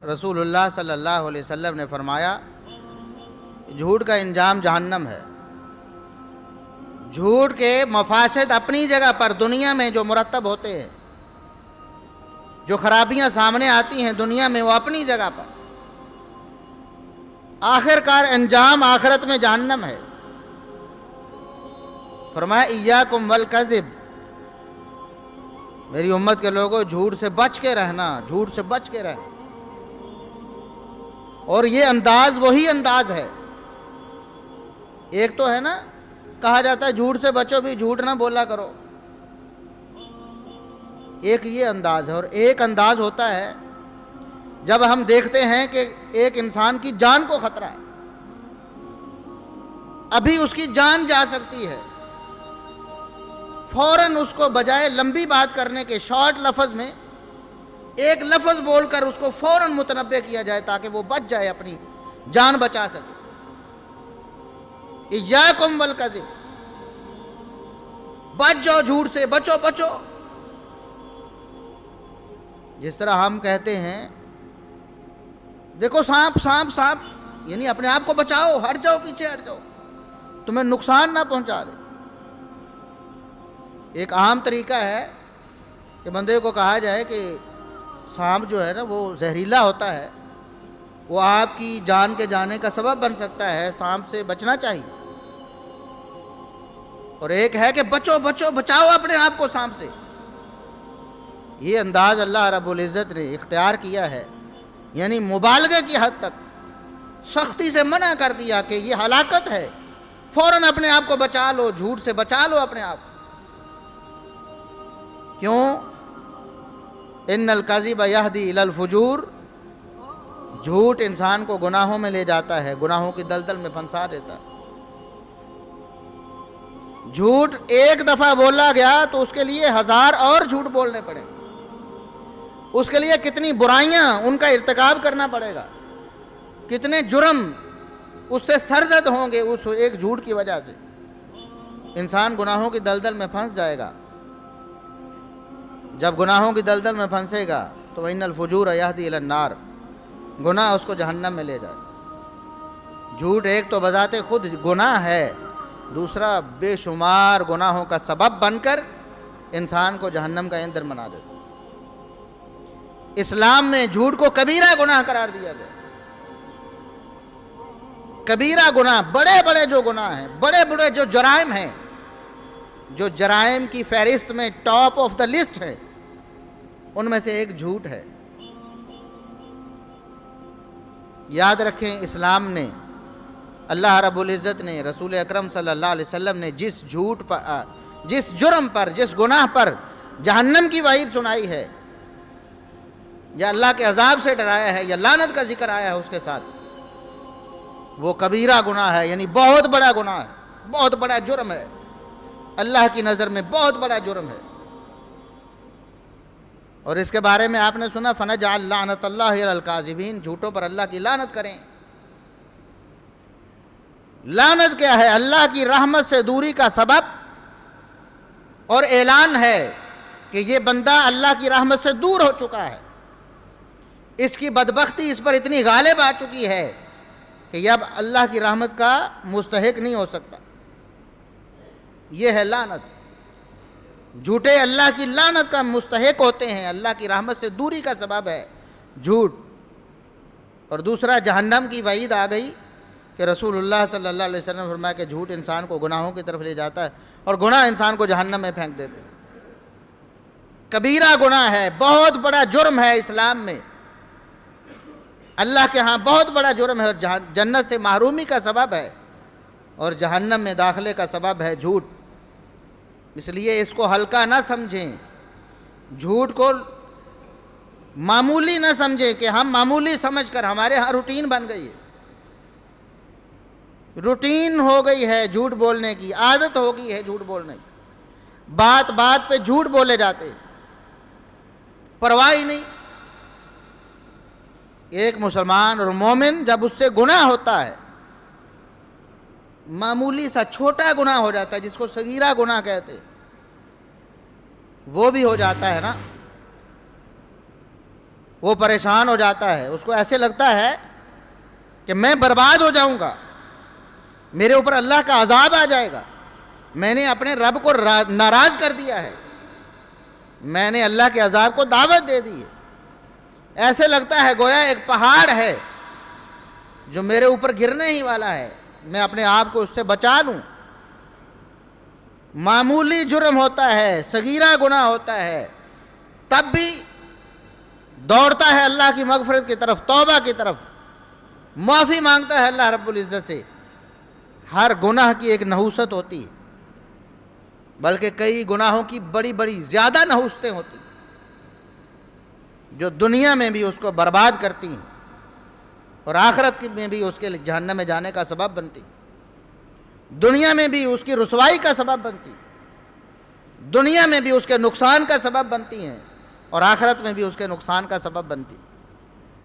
رسول اللہ صلی اللہ علیہ وسلم نے فرمایا کہ جھوٹ کا انجام جہنم ہے۔ جھوٹ کے مفاسد اپنی جگہ پر دنیا میں جو مرتب ہوتے ہیں، جو خرابیاں سامنے آتی ہیں دنیا میں، وہ اپنی جگہ پر، آخر کار انجام آخرت میں جہنم ہے۔ فرمایا ایاکم والکذب، میری امت کے لوگوں جھوٹ سے بچ کے رہنا، جھوٹ سے بچ کے رہنا۔ اور یہ انداز وہی انداز ہے، ایک تو ہے نا کہا جاتا ہے جھوٹ سے بچو بھی، جھوٹ نہ بولا کرو، ایک یہ انداز ہے۔ اور ایک انداز ہوتا ہے جب ہم دیکھتے ہیں کہ ایک انسان کی جان کو خطرہ ہے، ابھی اس کی جان جا سکتی ہے، فوراً اس کو بجائے لمبی بات کرنے کے شارٹ لفظ میں ایک لفظ بول کر اس کو فوراً متنبہ کیا جائے تاکہ وہ بچ جائے، اپنی جان بچا سکے۔ ایاکم والکذب، بچ جاؤ جھوٹ سے، بچو بچو۔ جس طرح ہم کہتے ہیں دیکھو سانپ سانپ سانپ، یعنی اپنے آپ کو بچاؤ، ہٹ جاؤ، پیچھے ہٹ جاؤ، تمہیں نقصان نہ پہنچا دے۔ ایک عام طریقہ ہے کہ بندے کو کہا جائے کہ سانپ جو ہے نا وہ زہریلا ہوتا ہے، وہ آپ کی جان کے جانے کا سبب بن سکتا ہے، سانپ سے بچنا چاہیے۔ اور ایک ہے کہ بچو بچو، بچاؤ اپنے آپ کو سانپ سے۔ یہ انداز اللہ رب العزت نے اختیار کیا ہے، یعنی مبالغے کی حد تک سختی سے منع کر دیا کہ یہ ہلاکت ہے، فوراً اپنے آپ کو بچا لو، جھوٹ سے بچا لو اپنے آپ۔ کیوں؟ ان الکذب یہدی الی الفجور، جھوٹ انسان کو گناہوں میں لے جاتا ہے، گناہوں کی دلدل میں پھنسا دیتا ہے۔ جھوٹ ایک دفعہ بولا گیا تو اس کے لیے 1000 اور جھوٹ بولنے پڑیں، اس کے لیے کتنی برائیاں ان کا ارتکاب کرنا پڑے گا، کتنے جرم اس سے سرزد ہوں گے اس ایک جھوٹ کی وجہ سے۔ انسان گناہوں کی دلدل میں پھنس جائے گا۔ جب گناہوں کی دلدل میں پھنسے گا تو ان الفجور یہدی الی النار، گناہ اس کو جہنم میں لے جائے۔ جھوٹ ایک تو بذات خود گناہ ہے، دوسرا بے شمار گناہوں کا سبب بن کر انسان کو جہنم کا ایندھن بنا دیتا۔ اسلام میں جھوٹ کو کبیرہ گناہ قرار دیا گیا۔ کبیرہ گناہ، بڑے بڑے جو گناہ ہیں، بڑے بڑے جو جرائم ہیں، جو جرائم کی فہرست میں ٹاپ آف دا لسٹ ہے، ان میں سے ایک جھوٹ ہے۔ یاد رکھیں اسلام نے، اللہ رب العزت نے، رسول اکرم صلی اللہ علیہ وسلم نے جس جھوٹ پر، جس جرم پر، جس گناہ پر جہنم کی وعید سنائی ہے، یا اللہ کے عذاب سے ڈرایا ہے، یا لعنت کا ذکر آیا ہے اس کے ساتھ، وہ کبیرہ گناہ ہے، یعنی بہت بڑا گناہ ہے، بہت بڑا جرم ہے، اللہ کی نظر میں بہت بڑا جرم ہے۔ اور اس کے بارے میں آپ نے سنا فَنَجْعَلْ لَعْنَتَ اللَّهِ عَلَى الْكَاذِبِينَ، جھوٹوں پر اللہ کی لعنت کریں۔ لعنت کیا ہے؟ اللہ کی رحمت سے دوری کا سبب، اور اعلان ہے کہ یہ بندہ اللہ کی رحمت سے دور ہو چکا ہے، اس کی بدبختی اس پر اتنی غالب آ چکی ہے کہ یہ اب اللہ کی رحمت کا مستحق نہیں ہو سکتا۔ یہ ہے لعنت۔ جھوٹے اللہ کی لعنت کا مستحق ہوتے ہیں، اللہ کی رحمت سے دوری کا سبب ہے جھوٹ۔ اور دوسرا جہنم کی وعید آ گئی کہ رسول اللہ صلی اللہ علیہ وسلم نے فرمایا کہ جھوٹ انسان کو گناہوں کی طرف لے جاتا ہے، اور گناہ انسان کو جہنم میں پھینک دیتے ہیں۔ کبیرہ گناہ ہے، بہت بڑا جرم ہے اسلام میں، اللہ کے ہاں بہت بڑا جرم ہے، اور جنت سے محرومی کا سبب ہے، اور جہنم میں داخلے کا سبب ہے جھوٹ۔ اس لیے اس کو ہلکا نہ سمجھیں، جھوٹ کو معمولی نہ سمجھیں کہ ہم معمولی سمجھ کر ہمارے ہاں روٹین بن گئی ہے، روٹین ہو گئی ہے جھوٹ بولنے کی، عادت ہو گئی ہے جھوٹ بولنے کی، بات بات پہ جھوٹ بولے جاتے، پرواہ ہی نہیں۔ ایک مسلمان اور مومن جب اس سے گناہ ہوتا ہے، معمولی سا چھوٹا گناہ ہو جاتا ہے جس کو صغیرہ گناہ کہتے، وہ بھی ہو جاتا ہے نا، وہ پریشان ہو جاتا ہے، اس کو ایسے لگتا ہے کہ میں برباد ہو جاؤں گا، میرے اوپر اللہ کا عذاب آ جائے گا، میں نے اپنے رب کو ناراض کر دیا ہے، میں نے اللہ کے عذاب کو دعوت دے دی ہے۔ ایسے لگتا ہے گویا ایک پہاڑ ہے جو میرے اوپر گرنے ہی والا ہے، میں اپنے آپ کو اس سے بچا لوں۔ معمولی جرم ہوتا ہے، صغیرہ گناہ ہوتا ہے، تب بھی دوڑتا ہے اللہ کی مغفرت کی طرف، توبہ کی طرف، معافی مانگتا ہے اللہ رب العزت سے۔ ہر گناہ کی ایک نحوست ہوتی ہے، بلکہ کئی گناہوں کی بڑی بڑی زیادہ نحوستیں ہوتی ہیں جو دنیا میں بھی اس کو برباد کرتی ہیں اور آخرت میں بھی اس کے جہنم میں جانے کا سبب بنتی، دنیا میں بھی اس کی رسوائی کا سبب بنتی، دنیا میں بھی اس کے نقصان کا سبب بنتی ہیں اور آخرت میں بھی اس کے نقصان کا سبب بنتی۔